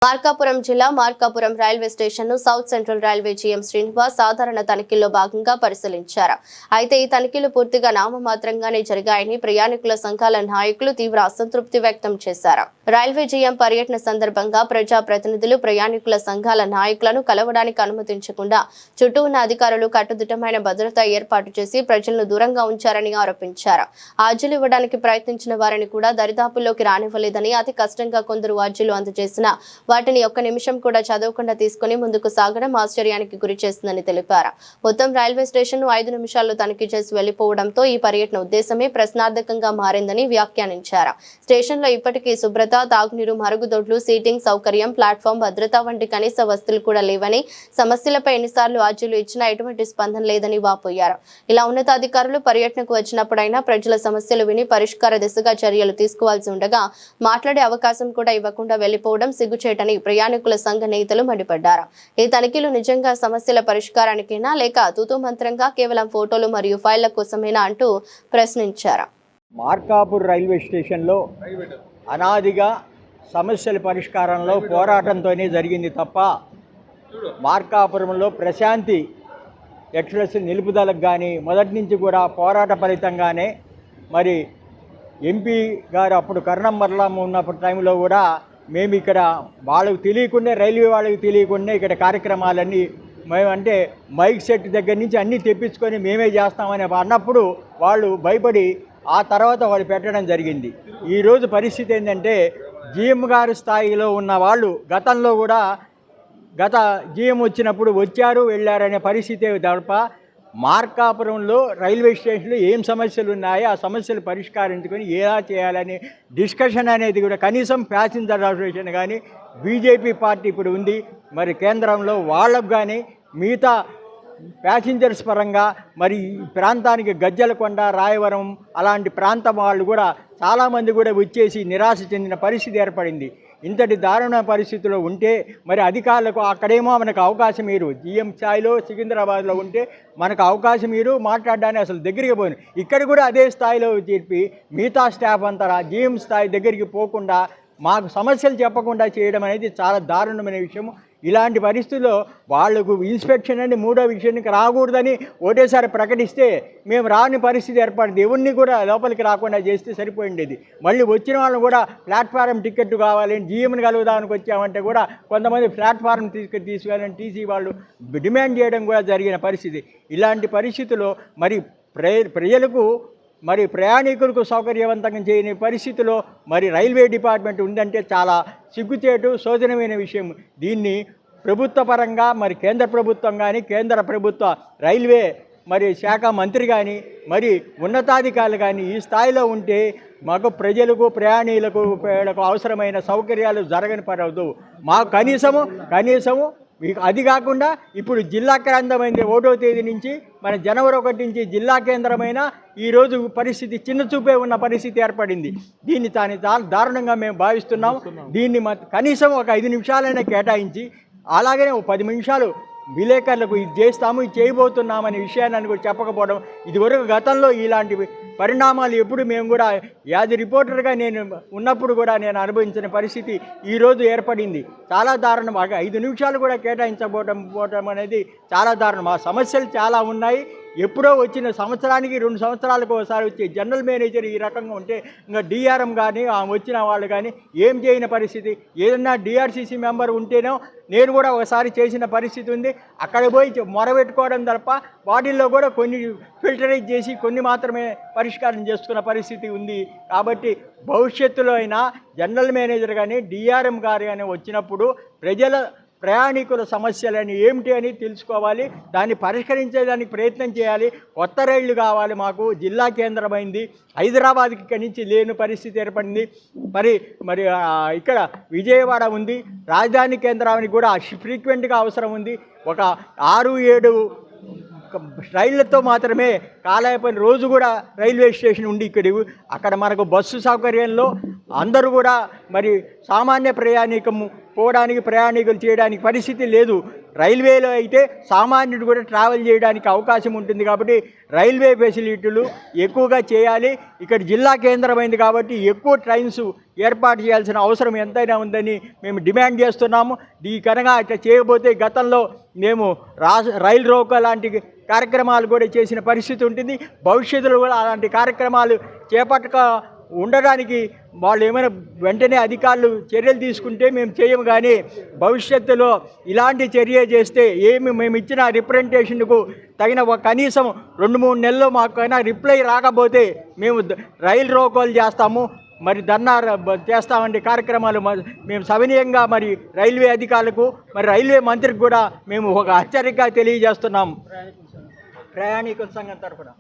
మార్కాపురం జిల్లా Markapuram railway station ను south central railway GM Srinivas సాధారణ తనిఖీల్లో భాగంగా పరిశీలించారు. అయితే ఈ తనిఖీలు పూర్తిగా నామమాత్రంగానే జరిగాయని ప్రయాణికుల సంఘాల నాయకులు తీవ్ర అసంతృప్తి వ్యక్తం చేశారు. రైల్వే జీఎం పర్యటన సందర్భంగా ప్రజా ప్రతినిధులు ప్రయాణికుల సంఘాల నాయకులను కలవడానికి అనుమతించకుండా చుట్టూ ఉన్న అధికారులు కట్టుదిట్టమైన భద్రత ఏర్పాటు చేసి ప్రజలను దూరంగా ఉంచారని ఆరోపించారు. అర్జీలు ఇవ్వడానికి ప్రయత్నించిన వారిని కూడా దరిదాపుల్లోకి రానివ్వలేదని, అతి కష్టంగా కొందరు అర్జీలు అందజేసిన వాటిని ఒక్క నిమిషం కూడా చదవకుండా తీసుకుని ముందుకు సాగడం ఆశ్చర్యానికి గురి చేస్తుందని తెలిపారు. మొత్తం రైల్వే స్టేషన్ ను 5 నిమిషాల్లో తనిఖీ చేసి వెళ్లిపోవడంతో ఈ పర్యటన ఉద్దేశమే ప్రశ్నార్థకంగా మారిందని వ్యాఖ్యానించారు. స్టేషన్ లో ఇప్పటికీ శుభ్రత, తాగునీరు, మరుగుదొడ్లు, సీటింగ్ సౌకర్యం, ప్లాట్ఫామ్ భద్రత వంటి కనీస వసతులు కూడా లేవని, సమస్యలపై ఎన్నిసార్లు అర్జీలు ఇచ్చినా ఎటువంటి స్పందన లేదని వాపోయారు. ఇలా ఉన్నతాధికారులు పర్యటనకు వచ్చినప్పుడైనా ప్రజల సమస్యలు విని పరిష్కార దిశగా చర్యలు తీసుకోవాల్సి ఉండగా మాట్లాడే అవకాశం కూడా ఇవ్వకుండా వెళ్లిపోవడం సిగ్గుచేటని ప్రయాణికుల సంఘ నేతలు మండిపడ్డారు. ఈ తనిఖీలు నిజంగా సమస్యల పరిష్కారానికైనా లేక తూతూ మంత్రంగా కేవలం ఫోటోలు మరియు ఫైళ్ల కోసమేనా అంటూ ప్రశ్నించారు. మార్కాపూర్ రైల్వే స్టేషన్లో అనాదిగా సమస్యల పరిష్కారంలో పోరాటంతోనే జరిగింది తప్ప మార్కాపురంలో ప్రశాంతి ఎక్స్ప్రెస్ నిలుపుదలకు కానీ మొదటి నుంచి కూడా పోరాట ఫలితంగానే మరి ఎంపీ గారు అప్పుడు కర్ణంబర్లం ఉన్నప్పుడు టైంలో కూడా మేము ఇక్కడ వాళ్ళకు తెలియకుండా, రైల్వే వాళ్ళకి తెలియకుండా ఇక్కడ కార్యక్రమాలన్నీ మేమంటే మైక్ సెట్ దగ్గర నుంచి అన్నీ తెప్పించుకొని మేమే చేస్తామని అన్నప్పుడు వాళ్ళు భయపడి ఆ తర్వాత వాళ్ళు పెట్టడం జరిగింది. ఈరోజు పరిస్థితి ఏంటంటే జీఎం గారి స్థాయిలో ఉన్న వాళ్ళు గతంలో కూడా గత జీఎం వచ్చినప్పుడు వచ్చారు వెళ్ళారనే పరిస్థితి తప్ప మార్కాపురంలో రైల్వే స్టేషన్లో ఏం సమస్యలు ఉన్నాయో ఆ సమస్యలు పరిష్కరించుకొని ఎలా చేయాలని డిస్కషన్ అనేది కూడా కనీసం ప్యాసింజర్ అసోసియేషన్ కానీ బీజేపీ పార్టీ ఇప్పుడు ఉంది, మరి కేంద్రంలో వాళ్ళకు కానీ మిగతా ప్యాసింజర్స్ పరంగా మరి ఈ ప్రాంతానికి గజ్జలకొండ, రాయవరం అలాంటి ప్రాంతం వాళ్ళు కూడా చాలామంది కూడా వచ్చేసి నిరాశ చెందిన పరిస్థితి ఏర్పడింది. ఇంతటి దారుణ పరిస్థితిలో ఉంటే మరి అధికారులకు అక్కడేమో మనకు అవకాశం మీరు జీఎం స్థాయిలో సికింద్రాబాద్లో ఉంటే మనకు అవకాశం మీరు మాట్లాడడానికి అసలు దగ్గరికి పోయిన ఇక్కడ కూడా అదే స్థాయిలో చెప్పి మిగతా స్టాఫ్ అంతా జీఎం స్థాయి దగ్గరికి పోకుండా మాకు సమస్యలు చెప్పకుండా చేయడం అనేది చాలా దారుణమైన విషయం. ఇలాంటి పరిస్థితుల్లో వాళ్లకు ఇన్స్పెక్షన్ అని మూడో విషయానికి రాకూడదని ఒకటేసారి ప్రకటిస్తే మేము రాని పరిస్థితి ఏర్పడింది. ఎవరిని కూడా లోపలికి రాకుండా చేస్తే సరిపోయిండేది. మళ్ళీ వచ్చిన వాళ్ళని కూడా ప్లాట్ఫారం టికెట్ కావాలని జీఎంని కలుగుదానికి వచ్చామంటే కూడా కొంతమంది ప్లాట్ఫారం తీసుకెళ్ళని టీసీ వాళ్ళు డిమాండ్ చేయడం కూడా జరిగిన పరిస్థితి. ఇలాంటి పరిస్థితుల్లో మరి ప్రజలకు మరి ప్రయాణికులకు సౌకర్యవంతంగా చేయని పరిస్థితిలో మరి రైల్వే డిపార్ట్మెంట్ ఉందంటే చాలా సిగ్గుచేటు, శోచనీయమైన విషయం. దీన్ని ప్రభుత్వ పరంగా మరి కేంద్ర ప్రభుత్వం కానీ కేంద్ర ప్రభుత్వ రైల్వే మరి శాఖ మంత్రి కానీ మరి ఉన్నతాధికారులు కానీ ఈ స్థాయిలో ఉంటే మాకు ప్రజలకు ప్రయాణికులకు అవసరమైన సౌకర్యాలు జరగని పడవద్దు. మాకు కనీసము అది కాకుండా ఇప్పుడు జిల్లా కేంద్రమైంది 1వ తేదీ నుంచి మన జనవరి 1 నుంచి జిల్లా కేంద్రమైన ఈరోజు పరిస్థితి చిన్న చూపే ఉన్న పరిస్థితి ఏర్పడింది. దీన్ని చాలా దారుణంగా మేము భావిస్తున్నాం. దీన్ని కనీసం ఒక 5 నిమిషాలైనా కేటాయించి అలాగనే 10 నిమిషాలు విలేకరులకు ఇది చేస్తాము, ఇది చేయబోతున్నామనే విషయాన్ని కూడా చెప్పకపోవడం, ఇదివరకు గతంలో ఇలాంటి పరిణామాలు ఎప్పుడు మేము కూడా యాజ్ రిపోర్టర్గా నేను ఉన్నప్పుడు కూడా నేను అనుభవించిన పరిస్థితి ఈరోజు ఏర్పడింది. చాలా దారుణం. 5 నిమిషాలు కూడా కేటాయించకపోవడం అనేది చాలా దారుణం. ఆ సమస్యలు చాలా ఉన్నాయి. ఎప్పుడో వచ్చిన సంవత్సరానికి 2 సంవత్సరాలకు ఒకసారి వచ్చే జనరల్ మేనేజర్ ఈ రకంగా ఉంటే ఇంకా డిఆర్ఎం కానీ వచ్చిన వాళ్ళు కానీ ఏం చేయని పరిస్థితి. ఏదన్నా డిఆర్సీసీ మెంబర్ ఉంటేనో నేను కూడా ఒకసారి చేసిన పరిస్థితి ఉంది. అక్కడ పోయి మొరబెట్టుకోవడం తప్ప వాటిల్లో కూడా కొన్ని ఫిల్టరైజ్ చేసి కొన్ని మాత్రమే పరిష్కారం చేసుకున్న పరిస్థితి ఉంది. కాబట్టి భవిష్యత్తులో అయినా జనరల్ మేనేజర్ కానీ డిఆర్ఎం గారు కానీ వచ్చినప్పుడు ప్రయాణికుల సమస్యలని ఏమిటి అని తెలుసుకోవాలి, దాన్ని పరిష్కరించేదానికి ప్రయత్నం చేయాలి. కొత్త రైళ్లు కావాలి. మాకు జిల్లా కేంద్రమైంది హైదరాబాద్కి ఇక్కడి నుంచి లేని పరిస్థితి ఏర్పడింది. మరి ఇక్కడ విజయవాడ ఉంది, రాజధాని కేంద్రానికి కూడా ఫ్రీక్వెంట్గా అవసరం ఉంది. ఒక 6-7 రైళ్లతో మాత్రమే కాలైపోయిన రోజు కూడా రైల్వే స్టేషన్ ఉండి అక్కడ మనకు బస్సు సౌకర్యంలో అందరూ కూడా మరి సామాన్య ప్రయాణికులు చేయడానికి పరిస్థితి లేదు. రైల్వేలో అయితే సామాన్యుడు కూడా ట్రావెల్ చేయడానికి అవకాశం ఉంటుంది కాబట్టి రైల్వే ఫెసిలిటీలు ఎక్కువగా చేయాలి. ఇక్కడ జిల్లా కేంద్రమైంది కాబట్టి ఎక్కువ ట్రైన్స్ ఏర్పాటు చేయాల్సిన అవసరం ఎంతైనా ఉందని మేము డిమాండ్ చేస్తున్నాము. ఈ కనుక ఇట్లా చేయకపోతే గతంలో మేము రైలు రోకో లాంటి కార్యక్రమాలు కూడా చేసిన పరిస్థితి ఉంటుంది. భవిష్యత్తులో కూడా అలాంటి కార్యక్రమాలు చేపట్టక ఉండడానికి వాళ్ళు ఏమైనా వెంటనే అధికారులు చర్యలు తీసుకుంటే మేము చేయము. కానీ భవిష్యత్తులో ఇలాంటి చర్య చేస్తే మేము ఇచ్చిన రిప్రజెంటేషన్కు తగిన కనీసం 2-3 నెలల్లో మాకైనా రిప్లై రాకపోతే మేము రైలు రోకోలు చేస్తాము, మరి ధర్నా చేస్తామంటే కార్యక్రమాలు మేము సవినీయంగా మరి రైల్వే అధికారులకు మరి రైల్వే మంత్రికి కూడా మేము ఒక హెచ్చరిక తెలియజేస్తున్నాము ప్రయాణికుల సంఘం తరఫున.